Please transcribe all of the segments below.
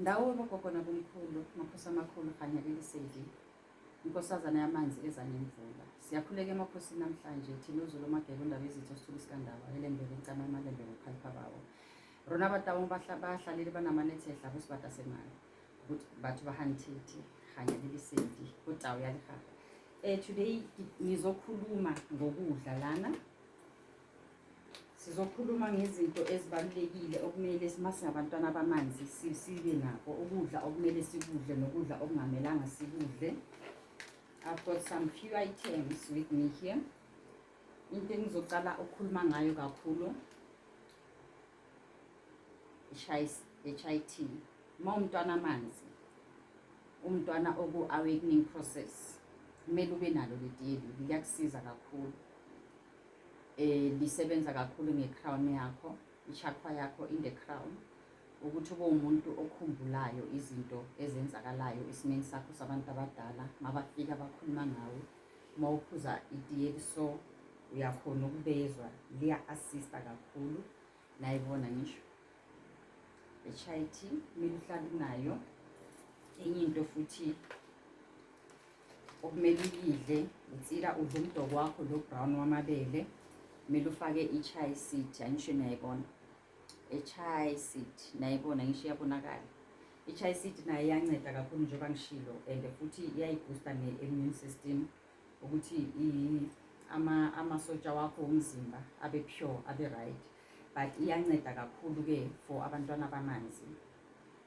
Ndawo bogogo nabomkhulu, makhosi amakhulu khanya lilisedi. iNkosazana Yamanzi eZanemvula. Siyakhuleka emakhosini namhlanje thina uZulu magebe undaba ezitho sithula isikandaba elembele icama emalembe ngokhalipha bawo. Rona batawo bahlalile banamanethehla busibata semali. Ukuthi bathu bahantithi khanya lilisedi kutawo yalihaga. Today ngizokhuluma ngokudla lana. Sizokhuluma ngezinto ezibalulekile okumele masingabantwana bamanzi sibe nako, ukudla okumele sikudle nokudla okungamelanga sikudle. I've got some few items with me here. Into engizocala ukukhuluma ngayo kakhulu HIT. Umntwana amanzi, umntwana oku-awakening process, kumele ube nalo letiyeli, liyakusiza kakhulu. Lisebenza kakhulu nge-crown yakho, i-chakra yakho in the crown, ukuthi ube umuntu okhumbulayo izinto ezenzakalayo esimeni sakho sabantu abadala. Mabafika bakhuluma ngawe, mawuphuza itiyeli so uyakhona ukubezwa, liya-assista kakhulu. Nayibona ngisho HIT kumele uhlale unayo. Enye into futhi okumele uyidle, insila udla umdoko wakho lo brown wamabele, kumele ufake i-chai seed. Angisho niyayibona i-chai seed, nayibona ngisho iyabonakala. I-chai seed nayo iyanceda kakhulu njengoba ngishilo, and futhi iyayiboosta ne-immune system ukuthi amasotsha wakho womzimba abe pure, abe right. But iyanceda kakhulu-ke for abantwana bamanzi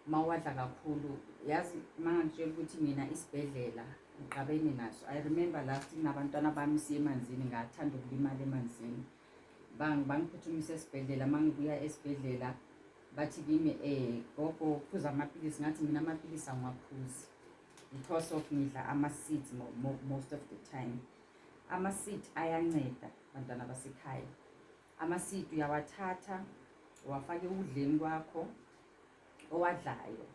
mawadla kakhulu. Yazi mangangitshela ukuthi mina isibhedlela ngiqabene naso. I remember last nabantwana bami siye emanzini, ngathanda ukulimala emanzini. Bangiphuthumise esibhedlela. Mangibuya esibhedlela bathi kimi gogo phuza amapilisi. Ngathi mina amapilisi angiwaphuzi because of ngidla ama-seeds most of the time. Ama-seed ayanceda bantwana basekhaya. Ama-seed uyawathatha uwafake ukudleni kwakho owadlayo.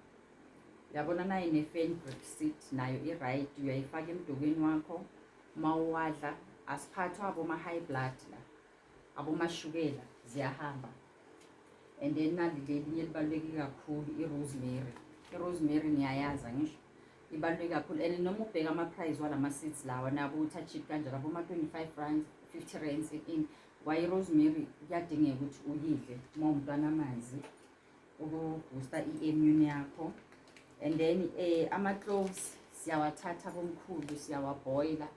Uyabona naye ne-fenugreek seed nayo i-right, uyayifaka emdokweni wakho mawuwadla. Asiphathwa aboma-high blood la, abomashukela ziyahamba. And then nalilelinye libaluleke kakhulu, i-rosemary. I-rosemary niyayaza ngisho ibaluleke kakhulu. And noma ubheka ama-price walama-seeds lawa nabo uthi-cheap kanjalo, aboma-25 rand 50 rands in. Kwaye i-rosemary kuyadingeka ukuthi uyidle uma umntwana amanzi ukuboosta i-immune yakho. And then ama-cloves siyawathatha bomkhulu, siyawaboila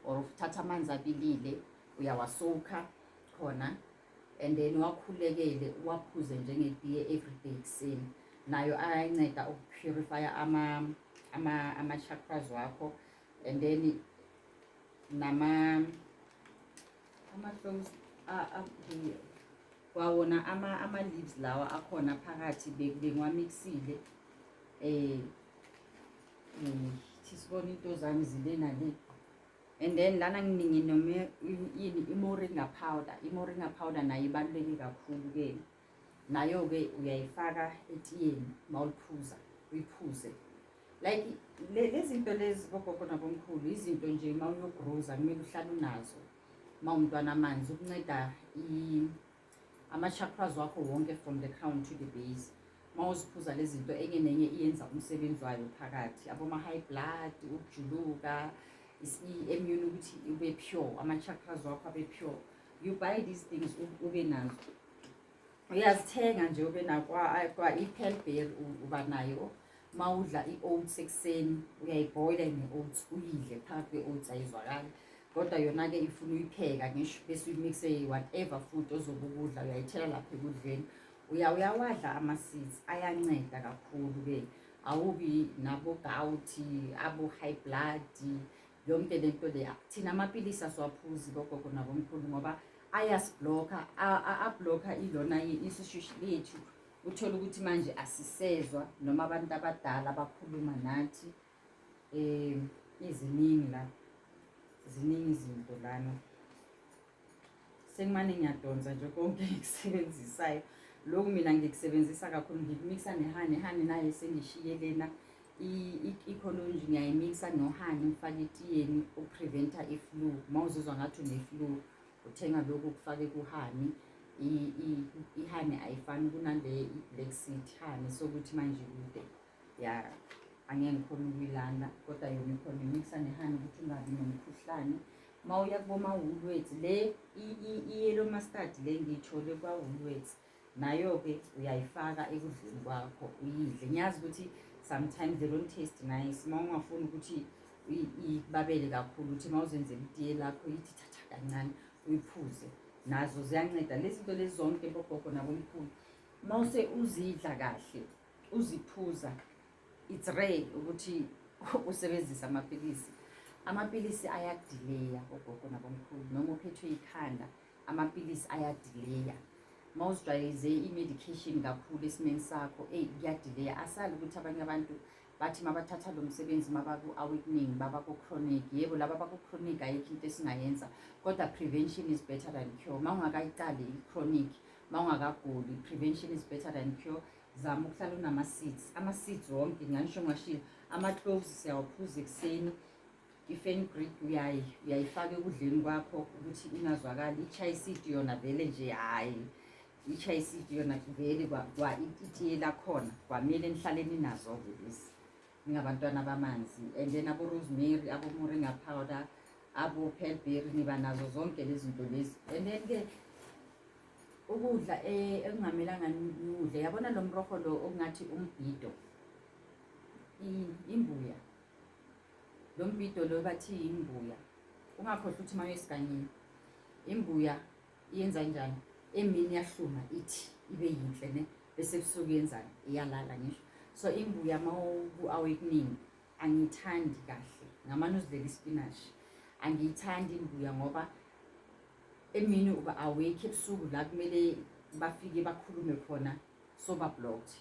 or uthatha amanzi abilile uyawasoka khona, and then uwakhulekele uwaphuze njengetiye everyday kuseni. Nayo ayanceda ukupurifya ama-chakras wakho. And then ama-cloves kwawona ama-leaves lawa akhona phakathi bengiwamixile. Sisibona into zami zile nale. And then lana nginingi noma yini i-moringa powder. I-moringa powder nayo ibaluleke kakhulu-ke. Nayo-ke uyayifaka etiyeni mawuliphuza, uyiphuze. Like lezi zinto lezi bogogo nabomkhulu izinto nje mawuyogroza kumele uhlale unazo mawumntwana amanzi, ukunceda ama-chakras wakho wonke from the crown to the base. Mawuziphuza lezi zinto enye nenye iyenza umsebenzi wayo phakathi, aboma-high blood, ukujuluka, i-immune ukuthi ube pure, ama-chakras wakho abe pure. You buy these things ube nazo, uyazithenga nje ube nakwa i-pearlberry uba nayo. Mawudla i-oats ekuseni uyayibhoyila ne-oats uyidle, phakathi kwe-oats ayizwakali. Kodwa yona-ke ifuna uyipheka ngisho bese uyimixe whatever food ozobe ukudla, uyayithela lapha ekudleni. Uyawadla ama-seeds, ayanceda kakhulu-ke. Awubi nabo-gouty, abo-high blood, yonke lento leya. Thina amapilisi asiwaphuzi bogogo nabomkhulu ngoba ayasibhlokha, ablokha ilona isishushi lethu. Uthola ukuthi manje asisezwa noma abantu abadala bakhuluma nathi. Iziningi la, ziningi izinto lana. Sengimane ngiyadonsa nje konke ngikusebenzisayo. Lokhu mina ngikusebenzisa kakhulu, ngikumixa nehani. Ihani nayo sengishiye lena. I-colonji ngiyayimixa nohani ngifake etiyeni ukupreventa i-flu. Mawuzizwa ngathi une-flu uthenga lokhu ukufake kuhani. Ihani ayifani kunale i-black seed honey sokuthi manje ude ya angeke ngikhona ukuyilanda, kodwa yona ikhona imixa nehani ukuthi ungabi nomkhuhlane. Uma uya kuboma-Woolworths, le i-yellow mustard le ngiyithole kwa-Woolworths, nayo-ke uyayifaka ekudleni kwakho uyidle. Ngiyazi ukuthi sometimes they don't taste nice. Uma ungafuni ukuthi ikubabele kakhulu, ukuthi uma uzenzela itiye lakho yithi thatha kancane uyiphuze, nazo ziyanceda lezi zinto lezi zonke bogogo nabomkhulu. Uma uzidla kahle uziphuza, it's rare ukuthi usebenzise amapilisi. Amapilisi ayadileya bogogo nabomkhulu, noma uphethwe ikhanda amapilisi ayadileya. Uma uzijwayeze i-medication kakhulu esimeni sakho, kuyadileya. Asali ukuthi abanye abantu bathi mabathatha lo msebenzi mabaku-awakening babaku-chronic. Yebo, laba baku-chronic ayikho into esingayenza, kodwa prevention is better than cure. Uma ungakayiqali i-chronic, uma ungakaguli, prevention is better than cure. Zama ukuhlala unama-seeds, ama-seeds wonke nganisho ngashilo. Ama-cloves siyawaphuza ekuseni, i-fenugreek uyayifaka ekudleni kwakho ukuthi ingazwakali. I-chai seed yona vele nje hhayi, i-chai seed yona vele itiye lakhona kwamele nihlale ninazo-ke lezi ningabantwana bamanzi. And then abo-rosemary, abo-moringa powder, abo-pearlberry, niba nazo zonke lezi zinto lezi. And then-ke ukudla ekungamelanga niwudle, yabona lo mrokho lo okungathi umbhido, imbuya, lo mbhido lo bathi imbuya, ungakhohlwa ukuthi uma uyesiganyeni imbuya iyenza njani, emini iyahluma ithi ibe yinhle ne, bese ebusuku yenzani, iyalala ngisho. So imbuya uma ku-awakening angiyithandi kahle, ngamane uzidlela ispinashi, angiyithandi imbuya ngoba emini uba awake, ebusuku la kumele bafike bakhulume khona so ba-blocked,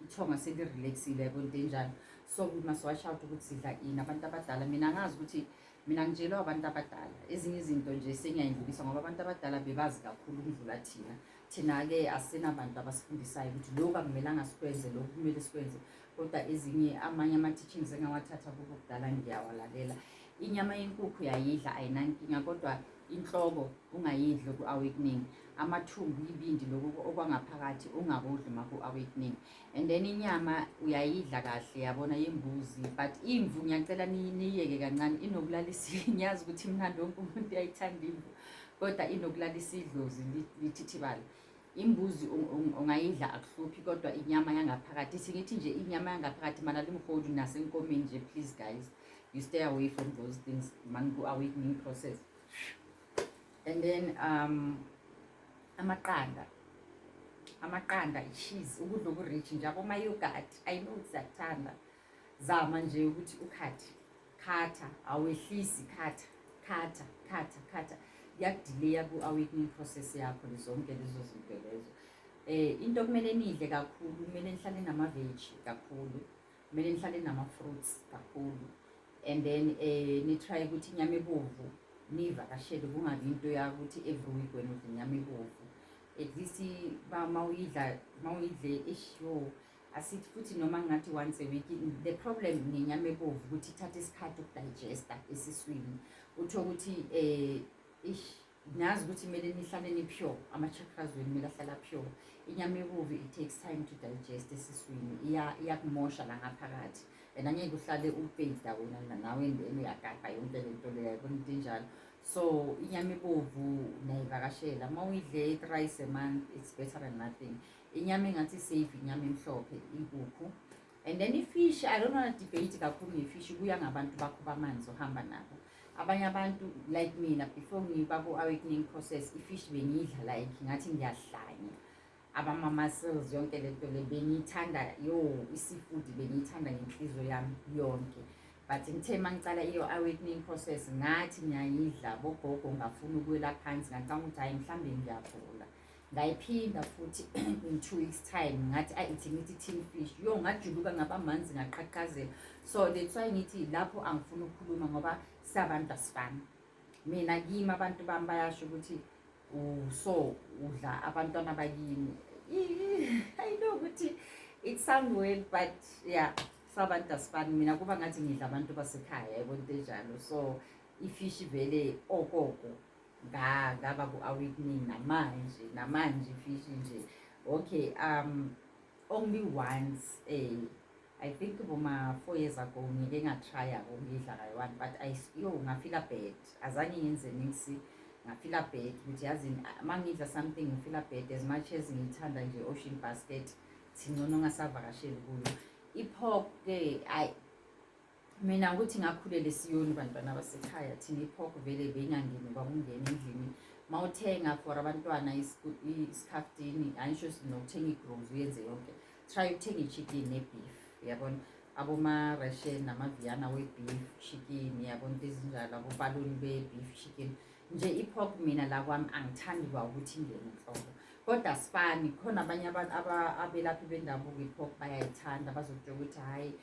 ithonga seli-relaxile yabo into enjalo. So we must watch out ukuthi sidla ini. Abantu abadala, mina ngazi ukuthi mina ngitshelwe abantu abadala ezinye izinto nje sengiyayindlulisa ngoba abantu abadala bebazi kakhulu ukudlula thina. Thina-ke asinabantu abasifundisayo ukuthi lokhu akumelanga sikwenze, lokhu kumele sikwenze, kodwa ezinye amanye ama-teachings engawathatha kubo kudala ngiyawalalela. Inyama yenkukhu uyayidla ayinankinga, kodwa inhloko ungayidli ku-awakening. Amathumbu, ibindi lokhu okwangaphakathi ungakudli uma ku-awakening. And then inyama uyayidla kahle, yabona, yembuzi, but imvu ngiyacela niyiyeke kancane, inokulalisa. Ngiyazi ukuthi mnandi wonke umuntu uyayithanda imvu, kodwa inokulalisa idlozi lithithibale. Imbuzi ungayidla akuhluphi, kodwa inyama yangaphakathi, singithi nje inyama yangaphakathi mana limholi nasenkomeni nje, please guys, you stay away from those things man ku-awakening process. And then amaqanda, i-cheese, ukudla oku-rich nje, aboma-yogurt, I know siyakuthanda. Zama nje ukuthi khatha, awehlisi, khatha, kuyakudileya ku-awakening process yakho zonke lezo zinto lezo. Into kumele nidle kakhulu, kumele nihlale nama-veg kakhulu, kumele nihlale nama-fruits kakhulu. And then ni-try ukuthi inyama ebovu niyivakashele, kungabi into yakuthi every week wena udla inyama ebovu. At least mawuyidle eshiwo, asithi futhi noma ngathi once a week. The problem ngenyama ebovu ukuthi ithatha isikhathi ukudigesta esiswini, utho ukuthi nazi ukuthi kumele nihlale ni-pure, ama-chakras wenu kumele ahlala pure. Inyama ebovu it takes time to digest esiswini, iyakumosha la ngaphakathi, and angeke uhlale upeyida wena nawe uyagada yonke lento leyo, yabona into enjalo. So inyama ebovu nayivakashela, uma uyidle thrice a month, it's better than nothing. Inyama engathi safe inyama emhlophe, inkukhu. And then ifish, I don't want to debate kakhulu ngefish, kuya ngabantu bakho bamanzi ohamba nabo. Abanye abantu like mina, before ngiba ku-awakening process, ifish bengiyidla like ngathi ngiyahlanya, abama-muscles yonke lento le bengiyithanda, i-seafood bengiyithanda ngenhliziyo yami yonke. But ngithe mangicala iyo-awakening process ngathi ngiyayidla, bogogo ngafuna ukuwela phansi, ngacanga ukuthi hayi mhlambe ngiyagula. Ngayiphinda futhi in 2 weeks time ngathi ngithi tin fish, ngajuluka ngabamanzi ngaqhaqhazela. So that's why ngithi lapho angifuna ukukhuluma ngoba sabantu asifani. Mina kimi abantu bami bayasho ukuthi so udla abantwana bakini. I know ukuthi it sound weird, but yeah, sabantu asifani. Mina kuba ngathi ngidla abantu basekhaya, yabo into enjalo. So ifish vele okoko ngaba ku-awakening namanje ifish nje. Okay, only once I think boma 4 years ago ngike ngatrya ukuyidla kayi-1 but ngafila bad, azange ngenze niksi, ngafila bad ukuthi yazi mangidla something ngifila bad as much as ngiyithanda nje ocean basket thingcono ngasavakasheli kuyo. I-pork ke mina ukuthi ngakhulele Siyoni bantwana basekhaya, thina i-pork vele beyingangeni kwakungena endlini. Mawuthenga for abantwana isikhaftini, angisho nokuthenga i-grows uyenze yonke, try ukuthenga i-chicken ne-beef, yabona aboma-ration namaviyana we-beef chicken, yabona into ezinjalo, abobaloni be-beef chicken. Nje i-pork mina la kwami angithandi kwa ukuthi ingene enhloko, kodwa sifani, khona abanye abantu abelaphi bendabuko i-pork bayayithanda, bazokutshela ukuthi hhayi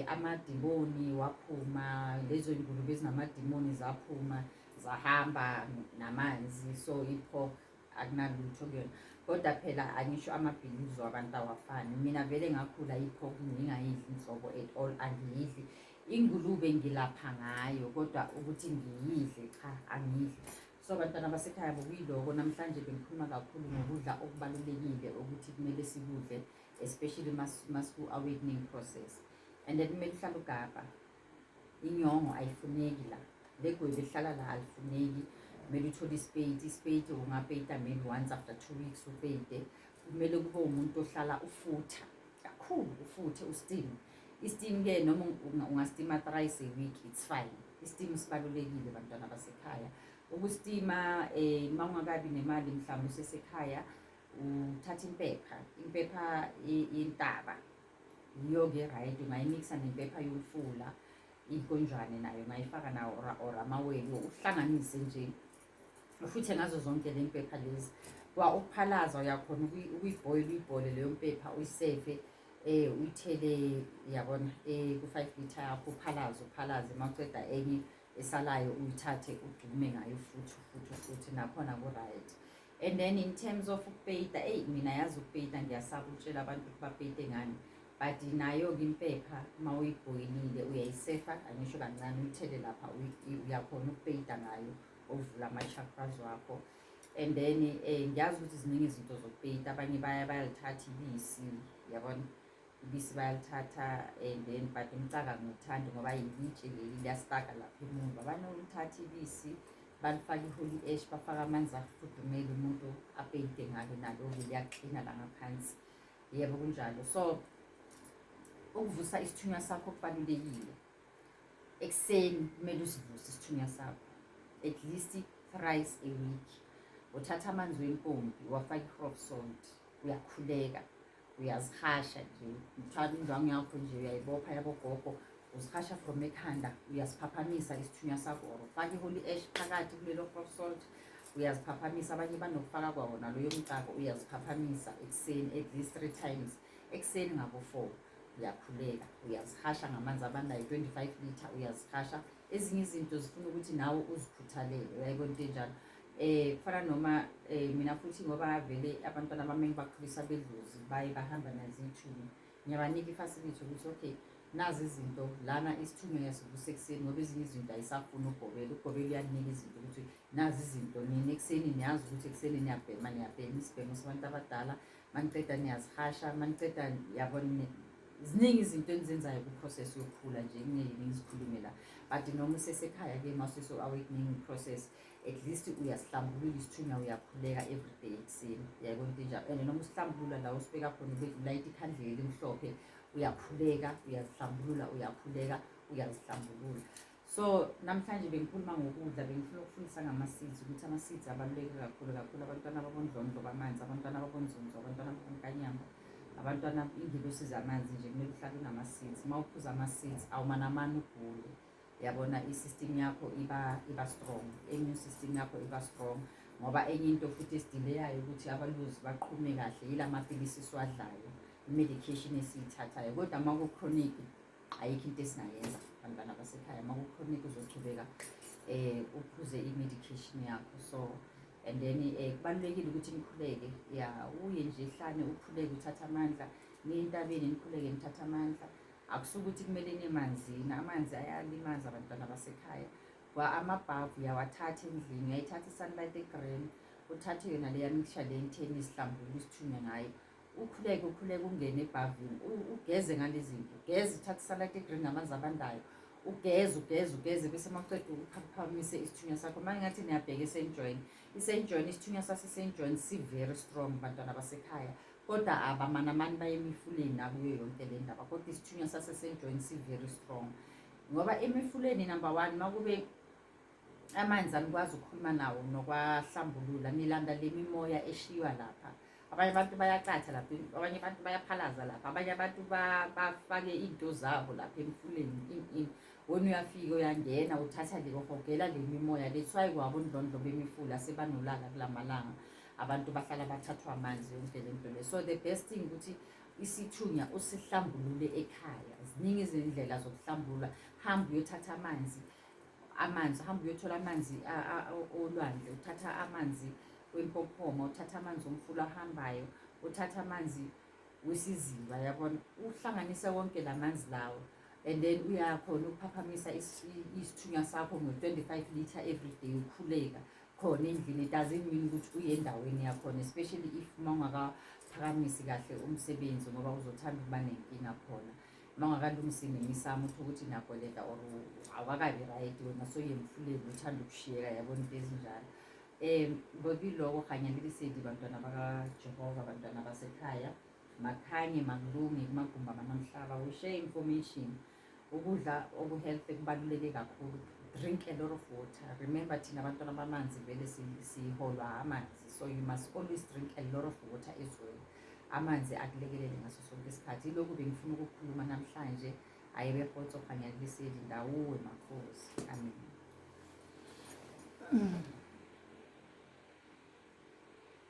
amadimoni waphuma, lezo ngulube ezinamadimoni zaphuma zahamba namanzi, so i-pork akunalutho kuyona. Kodwa phela angisho amabhilizi wabantu awafani, mina vele ngakhula i-pork ngingayidli inhlobo at all, angiyidli. Ingulube ngilapha ngayo kodwa ukuthi ngiyidle cha, angiyidli. So bantwana basekhaya bokuyiloko, namhlanje bengikhuluma kakhulu ngokudla okubalulekile ukuthi kumele sikudle, especially masu-awakening process. And then kumele uhlale ugabha, inyongo ayifuneki la, legwebu lihlala la alifuneki. Kumele uthole ispeyiti ungapeyita maybe once after 2 weeks upeyite. Kumele kube umuntu ohlala ufutha kakhulu, ufuthe usteam. I-steam ke noma ungastima thrice a week, it's fine. I-steam sibalulekile bantwana basekhaya. Ukustima mawungakabi nemali mhlawumbe usesekhaya, uthatha impepha yentaba, yiyo-ke right, ungayimikisa nempepha yofula, inkonjwane nayo ungayifaka nawo or amawele, uhlanganise nje, ufuthe ngazo zonke le mpepha lezi. Kwa ukuphalaza uyakhona uyibhoyile leyo mpepha, uyisefe, uyithele, yabona ku-5 litre yakho, uphalaze, mawuceda enye esalayo uyithathe udume ngayo futhi nakhona ku-right. And then in terms of ukupeyita, mina yazi ukupeyita ngiyasaba ukutshela abantu ukuthi bapeyite ngani, but nayo-ke impepha mawuyibhoyilile uyayisefa, angisho kancane, uyithele lapha, uyakhona ukupeyita ngayo, ovula ama-chakras wakho. And then ngiyazi ukuthi ziningi izinto zokupeyita, abanye bayalithatha ibisi, yabona ibisi bayalithatha, and then but imcaka ngithanda ngoba yilitshe leli liyastaka lapha emuva. Banolithatha ibisi balifaka i-holy ash, bafaka amanzi afudumele, umuntu apeyite ngalo, nalo-ke liyaqina la ngaphansi, yebo kunjalo. So ukuvusa isithunywa sakho kubalulekile. Ekuseni kumele usivuse isithunywa sakho at least thrice a week. Uthatha amanzi wempompi, wafaka i-rock salt, uyakhuleka, uyazihasha nje, uthwala indwangu yakho nje, uyayibopha yabogogo, uzihasha from ekhanda, uyasiphaphamisa isithunywa sakho, or ufake i-holy ash phakathi kulelo rock salt, uyaziphaphamisa. Abanye banokufaka kwawona loyo mcako, uyaziphaphamisa ekuseni at least 3 times. Ekuseni ngabo-4 uyakhuleka, uyazihasha ngamanzi abandayo 25 litre, uyazihasha. Ezinye izinto zifuna ukuthi nawe uzikhuthalele, uyayibona into enjalo. Kufana noma mina futhi ngoba vele abantwana bami engibakhulisa bedlozi baye bahamba nazo iy'thunywa, ngiyabanika i-facility ukuthi okay, nazi izinto lana isithunywa uyasivusa ekuseni, ngoba ezinye izinto ayisafuni ugobela uyanika izinto ukuthi nazi izinto nini ekuseni, niyazi ukuthi ekuseni niyabhema isibhemo sabantu abadala, maniceda niyazihasha, maniceda, yabona ziningi izinto enizenzayo ku-process yokukhula nje, engeke ngizikhulume la. But noma usesekhaya-ke mawuseso-awakening process, at least uyasihlambulula isithunywa, uyakhuleka everyday ekuseni, yayibona into enjalo. And noma usihlambulula la usibeka khona, ulayita ikhandlela elimhlophe, uyakhuleka, uyazihlambulula, uyakhuleka, uyazihlambulula. So namhlanje bengikhuluma ngokudla, bengifuna ukufundisa ngama-seeds, ukuthi ama-seeds abaluleke kakhulu abantwana babondlondlo bamanzi, abantwana babonzonzo, abantwana babonkanyamba, abantwana ingilosi zamanzi nje, kumele uhlale unama-seeds. Uma uphuza ama-seeds awumanamane ugule, yabona i-system yakho iba strong, immune system yakho iba strong. Ngoba enye into futhi esidileyayo ukuthi abaluzi baqhume kahle yila mapilisi esiwadlayo, i-medication esiyithathayo. Kodwa uma ku-chronic ayikho into esingayenza bantwana basekhaya, uma ku-chronic uzochubeka uphuze i-medication yakho. So and then kubalulekile ukuthi nikhuleke, uye nje ehlane ukhuleke, uthatha amandla, niye entabeni nikhuleke nithatha amandla. Akusukuthi kumele nemanzini, amanzi ayalimaza abantwana basekhaya. Kwa amabhavu uyawathatha endlini, uyayithatha i-sunlight egreen, uthathe yona leya mixture le 10 isihlambulula isithunywa ngayo, ukhuleke ungene ebhavini ugeze ngalezi zinto, ugeze uthathe isaladi egreen ngamanzi abandayo, ugeze bese maqeda uphaphamise isithunywa sakho. Manje ngathi niyabheka esenjoyini, isenjoyini isithunywa sasesenjoyini si-very strong bantwana basekhaya, kodwa abamanamani baye emifuleni akuyo yonke le ndaba, kodwa isithunywa sasesenjoyini si-very strong. Ngoba emifuleni number 1 makube amanzi anikwazi ukukhuluma nawo nokwahlambulula, nilanda le mimoya eshiywa lapha. Abanye abantu bayaqatha lapha, abanye abantu bayaphalaza lapha, abanye abantu bafake into zabo lapha emfuleni. Wena uyafika uyangena uthatha le uhogela le mimoya le. That's why kwabondlondlo bemifula sebanolaka kulamalanga, abantu bahlala bathathwa amanzi yonke lento le. So the best thing ukuthi isithunya usihlambulule ekhaya. Ziningi izindlela zokuhlambulula. Hamba uyothatha amanzi, hamba uyothola amanzi olwandle, uthatha amanzi wempophoma, uthatha amanzi omfula ahambayo, uthatha amanzi wesiziba, yabona, uhlanganise wonke lamanzi lawo, and then uyakhona ukuphaphamisa isithunywa sakho ngo-25 liter every day, ukhuleka khona endlini. It doesn't mean ukuthi uye endaweni yakhona, especially if mawungakaphakamisi kahle umsebenzi, ngoba uzothanda ukuba nenkinga khona mangakalungisi nemisamo ukuthi nakoleta or awakabi right wena, so yemfuleni uthanda ukushiyeka, yabona into ezinjalo. Ngokiloko khanyalikisedi bantwana bakaJehova, bantwana basekhaya, makhanye makulunge kumagumbi amanamhlaba, we share information. Ukudla oku-healthy kubaluleke kakhulu. Drink a lot of water. Remember thina bantwana bamanzi vele siholwa amanzi, so you must always drink a lot of water as well. Amanzi akulekelele ngaso sonke isikhathi. Ilokhu bengifuna ukukhuluma namhlanje, ayebehotso khanyalikisedi, ndawuwe makhosi. Amen.